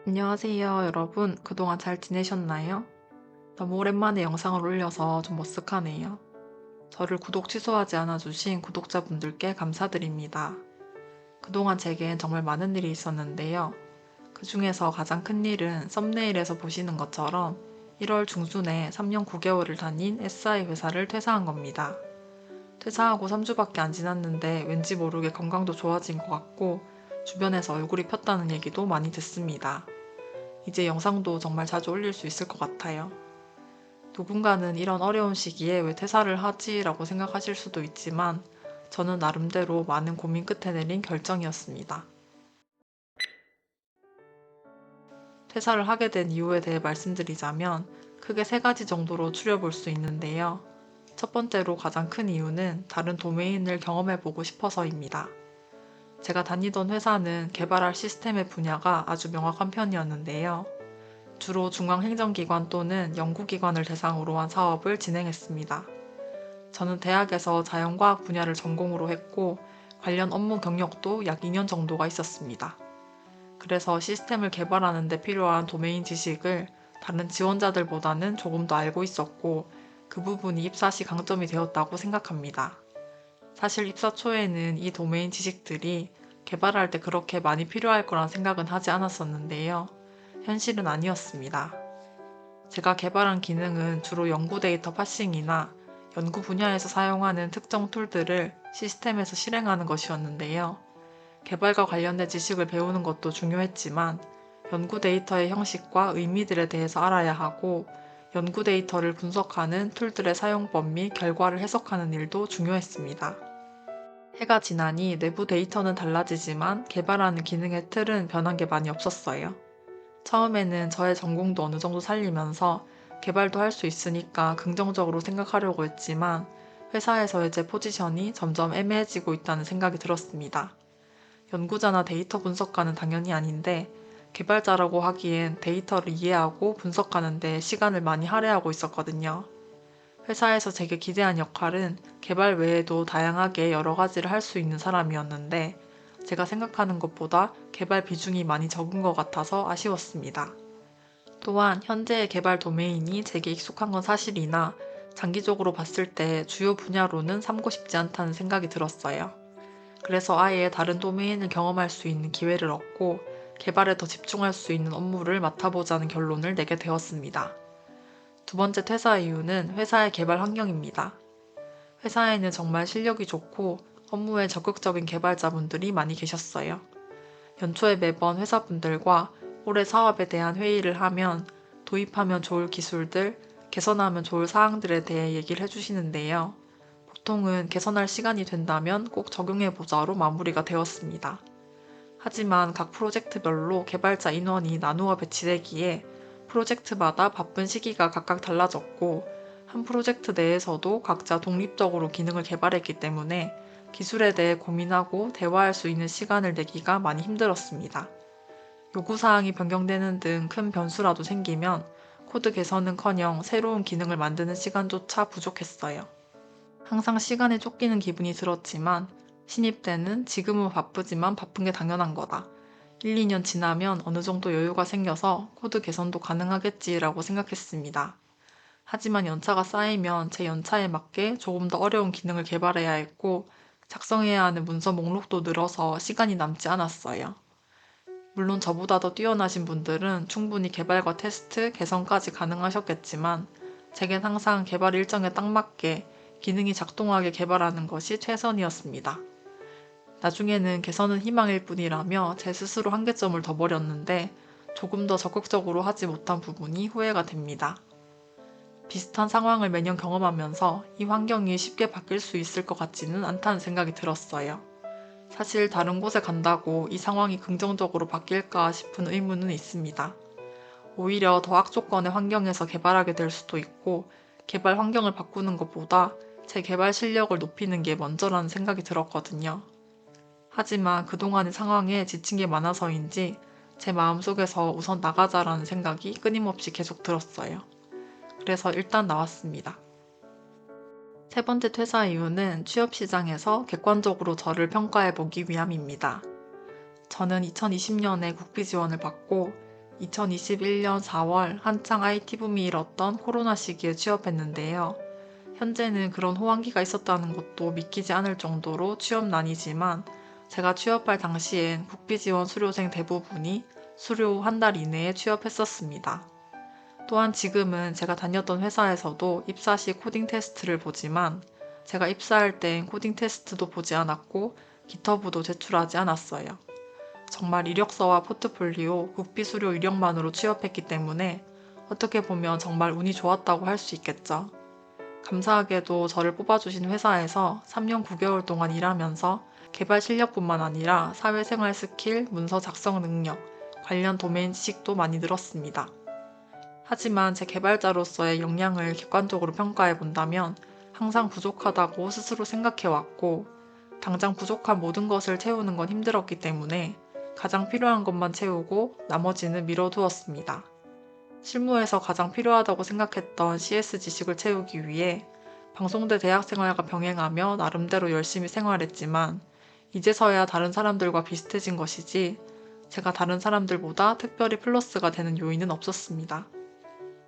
안녕하세요, 여러분. 그동안 잘 지내셨나요? 너무 오랜만에 영상을 올려서 좀 머쓱하네요. 저를 구독 취소하지 않아주신 구독자분들께 감사드립니다. 그동안 제겐 정말 많은 일이 있었는데요. 그 중에서 가장 큰 일은 썸네일에서 보시는 것처럼 1월 중순에 3년 9개월을 다닌 SI 회사를 퇴사한 겁니다. 퇴사하고 3주밖에 안 지났는데 왠지 모르게 건강도 좋아진 것 같고 주변에서 얼굴이 폈다는 얘기도 많이 듣습니다. 이제 영상도 정말 자주 올릴 수 있을 것 같아요. 누군가는 이런 어려운 시기에 왜 퇴사를 하지? 라고 생각하실 수도 있지만 저는 나름대로 많은 고민 끝에 내린 결정이었습니다. 퇴사를 하게 된 이유에 대해 말씀드리자면 크게 세 가지 정도로 추려볼 수 있는데요. 첫 번째로 가장 큰 이유는 다른 도메인을 경험해보고 싶어서입니다. 제가 다니던 회사는 개발할 시스템의 분야가 아주 명확한 편이었는데요. 주로 중앙행정기관 또는 연구기관을 대상으로 한 사업을 진행했습니다. 저는 대학에서 자연과학 분야를 전공으로 했고 관련 업무 경력도 약 2년 정도가 있었습니다. 그래서 시스템을 개발하는 데 필요한 도메인 지식을 다른 지원자들보다는 조금 더 알고 있었고 그 부분이 입사 시 강점이 되었다고 생각합니다. 사실 입사 초에는 이 도메인 지식들이 개발할 때 그렇게 많이 필요할 거란 생각은 하지 않았었는데요. 현실은 아니었습니다. 제가 개발한 기능은 주로 연구 데이터 파싱이나 연구 분야에서 사용하는 특정 툴들을 시스템에서 실행하는 것이었는데요. 개발과 관련된 지식을 배우는 것도 중요했지만 연구 데이터의 형식과 의미들에 대해서 알아야 하고 연구 데이터를 분석하는 툴들의 사용법 및 결과를 해석하는 일도 중요했습니다. 해가 지나니 내부 데이터는 달라지지만 개발하는 기능의 틀은 변한 게 많이 없었어요. 처음에는 저의 전공도 어느 정도 살리면서 개발도 할 수 있으니까 긍정적으로 생각하려고 했지만 회사에서의 제 포지션이 점점 애매해지고 있다는 생각이 들었습니다. 연구자나 데이터 분석가는 당연히 아닌데 개발자라고 하기엔 데이터를 이해하고 분석하는데 시간을 많이 할애하고 있었거든요. 회사에서 제게 기대한 역할은 개발 외에도 다양하게 여러 가지를 할 수 있는 사람이었는데 제가 생각하는 것보다 개발 비중이 많이 적은 것 같아서 아쉬웠습니다. 또한 현재의 개발 도메인이 제게 익숙한 건 사실이나 장기적으로 봤을 때 주요 분야로는 삼고 싶지 않다는 생각이 들었어요. 그래서 아예 다른 도메인을 경험할 수 있는 기회를 얻고 개발에 더 집중할 수 있는 업무를 맡아보자는 결론을 내게 되었습니다. 두 번째 퇴사 이유는 회사의 개발 환경입니다. 회사에는 정말 실력이 좋고 업무에 적극적인 개발자분들이 많이 계셨어요. 연초에 매번 회사분들과 올해 사업에 대한 회의를 하면 도입하면 좋을 기술들, 개선하면 좋을 사항들에 대해 얘기를 해주시는데요. 보통은 개선할 시간이 된다면 꼭 적용해보자로 마무리가 되었습니다. 하지만 각 프로젝트별로 개발자 인원이 나누어 배치되기에 프로젝트마다 바쁜 시기가 각각 달라졌고 한 프로젝트 내에서도 각자 독립적으로 기능을 개발했기 때문에 기술에 대해 고민하고 대화할 수 있는 시간을 내기가 많이 힘들었습니다. 요구사항이 변경되는 등 큰 변수라도 생기면 코드 개선은커녕 새로운 기능을 만드는 시간조차 부족했어요. 항상 시간에 쫓기는 기분이 들었지만 신입 때는 지금은 바쁘지만 바쁜 게 당연한 거다. 1, 2년 지나면 어느 정도 여유가 생겨서 코드 개선도 가능하겠지라고 생각했습니다. 하지만 연차가 쌓이면 제 연차에 맞게 조금 더 어려운 기능을 개발해야 했고 작성해야 하는 문서 목록도 늘어서 시간이 남지 않았어요. 물론 저보다 더 뛰어나신 분들은 충분히 개발과 테스트, 개선까지 가능하셨겠지만 제겐 항상 개발 일정에 딱 맞게 기능이 작동하게 개발하는 것이 최선이었습니다. 나중에는 개선은 희망일 뿐이라며 제 스스로 한계점을 더 버렸는데 조금 더 적극적으로 하지 못한 부분이 후회가 됩니다. 비슷한 상황을 매년 경험하면서 이 환경이 쉽게 바뀔 수 있을 것 같지는 않다는 생각이 들었어요. 사실 다른 곳에 간다고 이 상황이 긍정적으로 바뀔까 싶은 의문은 있습니다. 오히려 더 악조건의 환경에서 개발하게 될 수도 있고 개발 환경을 바꾸는 것보다 제 개발 실력을 높이는 게 먼저라는 생각이 들었거든요. 하지만 그동안의 상황에 지친 게 많아서인지 제 마음속에서 우선 나가자라는 생각이 끊임없이 계속 들었어요. 그래서 일단 나왔습니다. 세 번째 퇴사 이유는 취업 시장에서 객관적으로 저를 평가해 보기 위함입니다. 저는 2020년에 국비 지원을 받고 2021년 4월 한창 IT 붐이 일었던 코로나 시기에 취업했는데요. 현재는 그런 호황기가 있었다는 것도 믿기지 않을 정도로 취업난이지만 제가 취업할 당시엔 국비지원 수료생 대부분이 수료 한 달 이내에 취업했었습니다. 또한 지금은 제가 다녔던 회사에서도 입사 시 코딩 테스트를 보지만 제가 입사할 땐 코딩 테스트도 보지 않았고 기터브도 제출하지 않았어요. 정말 이력서와 포트폴리오, 국비 수료 이력만으로 취업했기 때문에 어떻게 보면 정말 운이 좋았다고 할 수 있겠죠. 감사하게도 저를 뽑아주신 회사에서 3년 9개월 동안 일하면서 개발 실력뿐만 아니라 사회생활 스킬, 문서 작성 능력, 관련 도메인 지식도 많이 늘었습니다. 하지만 제 개발자로서의 역량을 객관적으로 평가해 본다면 항상 부족하다고 스스로 생각해 왔고, 당장 부족한 모든 것을 채우는 건 힘들었기 때문에 가장 필요한 것만 채우고 나머지는 미뤄두었습니다. 실무에서 가장 필요하다고 생각했던 CS 지식을 채우기 위해 방송대 대학생활과 병행하며 나름대로 열심히 생활했지만 이제서야 다른 사람들과 비슷해진 것이지 제가 다른 사람들보다 특별히 플러스가 되는 요인은 없었습니다.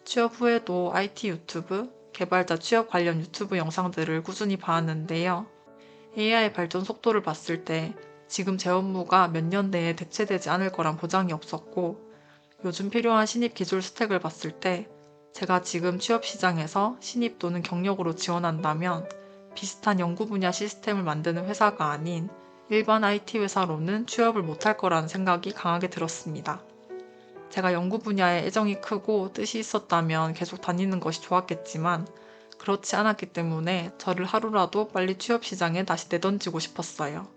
취업 후에도 IT 유튜브, 개발자 취업 관련 유튜브 영상들을 꾸준히 봐왔는데요. AI 발전 속도를 봤을 때 지금 제 업무가 몇 년 내에 대체되지 않을 거란 보장이 없었고, 요즘 필요한 신입 기술 스택을 봤을 때 제가 지금 취업 시장에서 신입 또는 경력으로 지원한다면 비슷한 연구 분야 시스템을 만드는 회사가 아닌 일반 IT 회사로는 취업을 못할 거라는 생각이 강하게 들었습니다. 제가 연구 분야에 애정이 크고 뜻이 있었다면 계속 다니는 것이 좋았겠지만 그렇지 않았기 때문에 저를 하루라도 빨리 취업 시장에 다시 내던지고 싶었어요.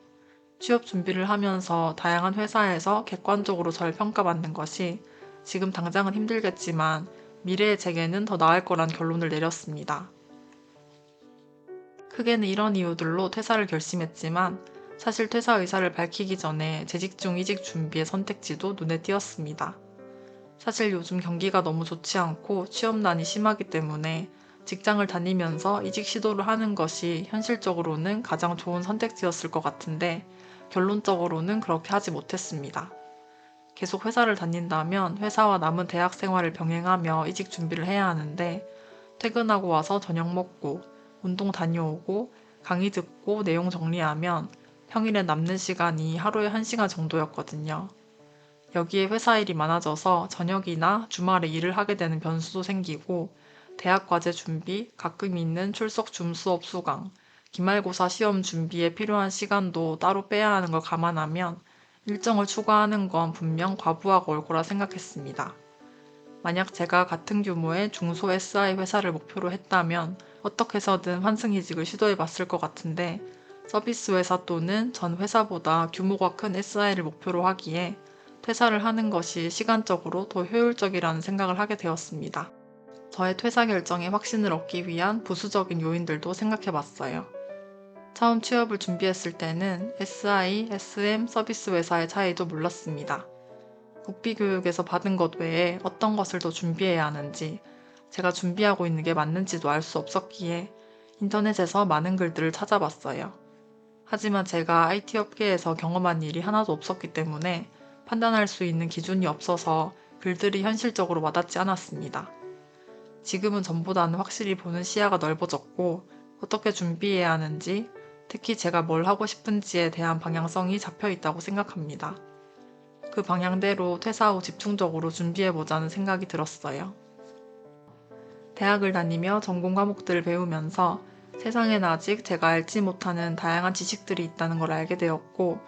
취업 준비를 하면서 다양한 회사에서 객관적으로 저를 평가받는 것이 지금 당장은 힘들겠지만 미래의 제게는 더 나을 거란 결론을 내렸습니다. 크게는 이런 이유들로 퇴사를 결심했지만 사실 퇴사 의사를 밝히기 전에 재직 중 이직 준비의 선택지도 눈에 띄었습니다. 사실 요즘 경기가 너무 좋지 않고 취업난이 심하기 때문에 직장을 다니면서 이직 시도를 하는 것이 현실적으로는 가장 좋은 선택지였을 것 같은데 결론적으로는 그렇게 하지 못했습니다. 계속 회사를 다닌다면 회사와 남은 대학 생활을 병행하며 이직 준비를 해야 하는데 퇴근하고 와서 저녁 먹고 운동 다녀오고 강의 듣고 내용 정리하면 평일에 남는 시간이 하루에 1시간 정도였거든요. 여기에 회사 일이 많아져서 저녁이나 주말에 일을 하게 되는 변수도 생기고 대학 과제 준비, 가끔 있는 출석 줌 수업 수강, 기말고사 시험 준비에 필요한 시간도 따로 빼야 하는 걸 감안하면 일정을 추가하는 건 분명 과부하가 올 거라 생각했습니다. 만약 제가 같은 규모의 중소 SI 회사를 목표로 했다면 어떻게 해서든 환승이직을 시도해 봤을 것 같은데 서비스 회사 또는 전 회사보다 규모가 큰 SI를 목표로 하기에 퇴사를 하는 것이 시간적으로 더 효율적이라는 생각을 하게 되었습니다. 저의 퇴사 결정에 확신을 얻기 위한 부수적인 요인들도 생각해 봤어요. 처음 취업을 준비했을 때는 SI, SM 서비스 회사의 차이도 몰랐습니다. 국비교육에서 받은 것 외에 어떤 것을 더 준비해야 하는지, 제가 준비하고 있는 게 맞는지도 알 수 없었기에 인터넷에서 많은 글들을 찾아봤어요. 하지만 제가 IT 업계에서 경험한 일이 하나도 없었기 때문에 판단할 수 있는 기준이 없어서 글들이 현실적으로 와닿지 않았습니다. 지금은 전보다는 확실히 보는 시야가 넓어졌고 어떻게 준비해야 하는지, 특히 제가 뭘 하고 싶은지에 대한 방향성이 잡혀 있다고 생각합니다. 그 방향대로 퇴사 후 집중적으로 준비해보자는 생각이 들었어요. 대학을 다니며 전공 과목들을 배우면서 세상엔 아직 제가 알지 못하는 다양한 지식들이 있다는 걸 알게 되었고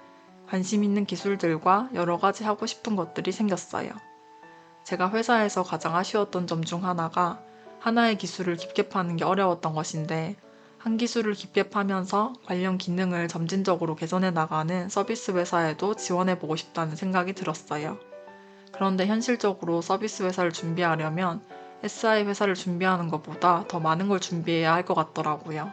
관심 있는 기술들과 여러 가지 하고 싶은 것들이 생겼어요. 제가 회사에서 가장 아쉬웠던 점 중 하나가 하나의 기술을 깊게 파는 게 어려웠던 것인데 한 기술을 깊게 파면서 관련 기능을 점진적으로 개선해 나가는 서비스 회사에도 지원해보고 싶다는 생각이 들었어요. 그런데 현실적으로 서비스 회사를 준비하려면 SI 회사를 준비하는 것보다 더 많은 걸 준비해야 할 것 같더라고요.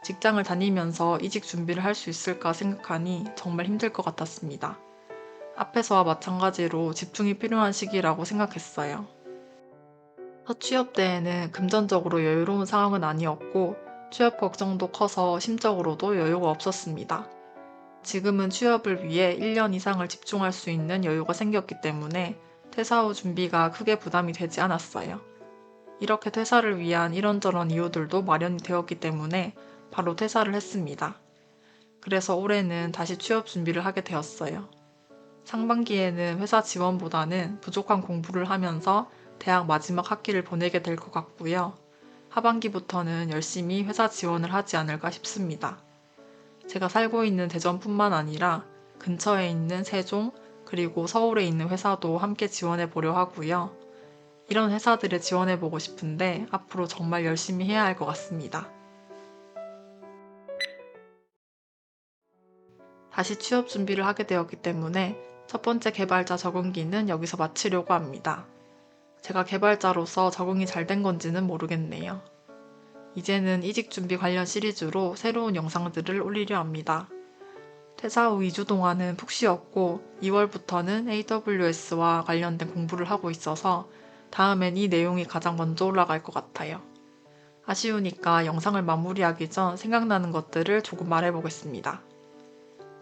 직장을 다니면서 이직 준비를 할 수 있을까 생각하니 정말 힘들 것 같았습니다. 앞에서와 마찬가지로 집중이 필요한 시기라고 생각했어요. 첫 취업 때에는 금전적으로 여유로운 상황은 아니었고 취업 걱정도 커서 심적으로도 여유가 없었습니다. 지금은 취업을 위해 1년 이상을 집중할 수 있는 여유가 생겼기 때문에 퇴사 후 준비가 크게 부담이 되지 않았어요. 이렇게 퇴사를 위한 이런저런 이유들도 마련이 되었기 때문에 바로 퇴사를 했습니다. 그래서 올해는 다시 취업 준비를 하게 되었어요. 상반기에는 회사 지원보다는 부족한 공부를 하면서 대학 마지막 학기를 보내게 될 것 같고요. 하반기부터는 열심히 회사 지원을 하지 않을까 싶습니다. 제가 살고 있는 대전뿐만 아니라 근처에 있는 세종, 그리고 서울에 있는 회사도 함께 지원해 보려 하고요. 이런 회사들에 지원해 보고 싶은데 앞으로 정말 열심히 해야 할 것 같습니다. 다시 취업 준비를 하게 되었기 때문에 첫 번째 개발자 적응기는 여기서 마치려고 합니다. 제가 개발자로서 적응이 잘 된 건지는 모르겠네요. 이제는 이직 준비 관련 시리즈로 새로운 영상들을 올리려 합니다. 퇴사 후 2주 동안은 푹 쉬었고 2월부터는 AWS와 관련된 공부를 하고 있어서 다음엔 이 내용이 가장 먼저 올라갈 것 같아요. 아쉬우니까 영상을 마무리하기 전 생각나는 것들을 조금 말해보겠습니다.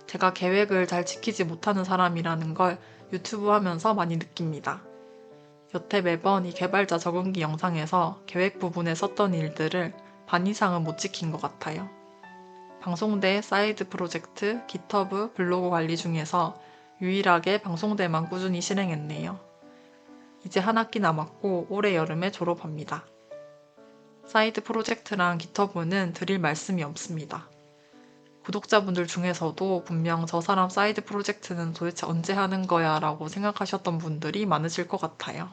제가 계획을 잘 지키지 못하는 사람이라는 걸 유튜브 하면서 많이 느낍니다. 여태 매번 이 개발자 적응기 영상에서 계획 부분에 썼던 일들을 반 이상은 못 지킨 것 같아요. 방송대 사이드 프로젝트, 깃허브, 블로그 관리 중에서 유일하게 방송대만 꾸준히 실행했네요. 이제 한 학기 남았고 올해 여름에 졸업합니다. 사이드 프로젝트랑 깃허브는 드릴 말씀이 없습니다. 구독자분들 중에서도 분명 저 사람 사이드 프로젝트는 도대체 언제 하는 거야 라고 생각하셨던 분들이 많으실 것 같아요.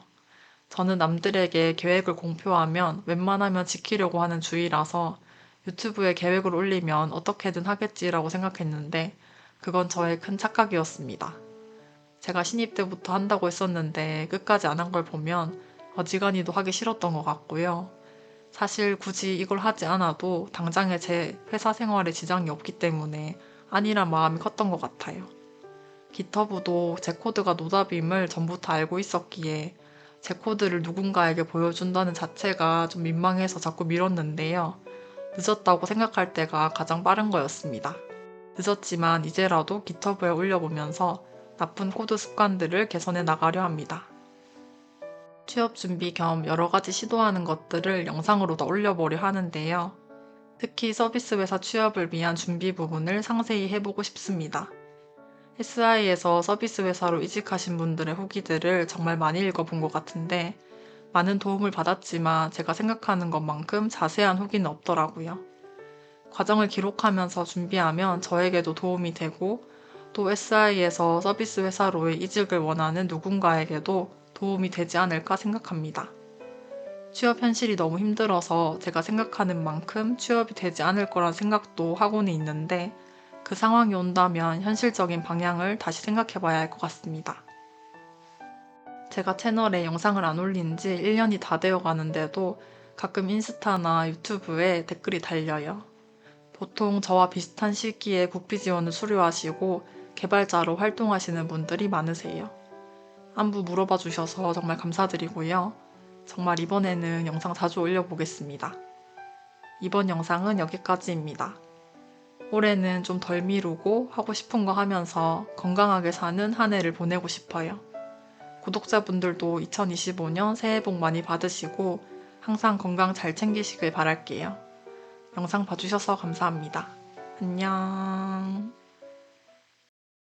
저는 남들에게 계획을 공표하면 웬만하면 지키려고 하는 주의라서 유튜브에 계획을 올리면 어떻게든 하겠지라고 생각했는데 그건 저의 큰 착각이었습니다. 제가 신입 때부터 한다고 했었는데 끝까지 안 한 걸 보면 어지간히도 하기 싫었던 것 같고요. 사실 굳이 이걸 하지 않아도 당장에 제 회사 생활에 지장이 없기 때문에 아니란 마음이 컸던 것 같아요. 깃허브도 제 코드가 노답임을 전부터 알고 있었기에 제 코드를 누군가에게 보여준다는 자체가 좀 민망해서 자꾸 미뤘는데요. 늦었다고 생각할 때가 가장 빠른 거였습니다. 늦었지만 이제라도 깃허브에 올려보면서 나쁜 코드 습관들을 개선해 나가려 합니다. 취업 준비 겸 여러 가지 시도하는 것들을 영상으로 다 올려보려 하는데요. 특히 서비스 회사 취업을 위한 준비 부분을 상세히 해보고 싶습니다. SI에서 서비스 회사로 이직하신 분들의 후기들을 정말 많이 읽어본 것 같은데 많은 도움을 받았지만 제가 생각하는 것만큼 자세한 후기는 없더라고요. 과정을 기록하면서 준비하면 저에게도 도움이 되고 또 SI에서 서비스 회사로의 이직을 원하는 누군가에게도 도움이 되지 않을까 생각합니다. 취업 현실이 너무 힘들어서 제가 생각하는 만큼 취업이 되지 않을 거란 생각도 하고는 있는데 그 상황이 온다면 현실적인 방향을 다시 생각해 봐야 할 것 같습니다. 제가 채널에 영상을 안 올린 지 1년이 다 되어 가는데도 가끔 인스타나 유튜브에 댓글이 달려요. 보통 저와 비슷한 시기에 국비 지원을 수료하시고 개발자로 활동하시는 분들이 많으세요. 안부 물어봐 주셔서 정말 감사드리고요. 정말 이번에는 영상 자주 올려보겠습니다. 이번 영상은 여기까지입니다. 올해는 좀 덜 미루고 하고 싶은 거 하면서 건강하게 사는 한 해를 보내고 싶어요. 구독자분들도 2025년 새해 복 많이 받으시고 항상 건강 잘 챙기시길 바랄게요. 영상 봐주셔서 감사합니다. 안녕.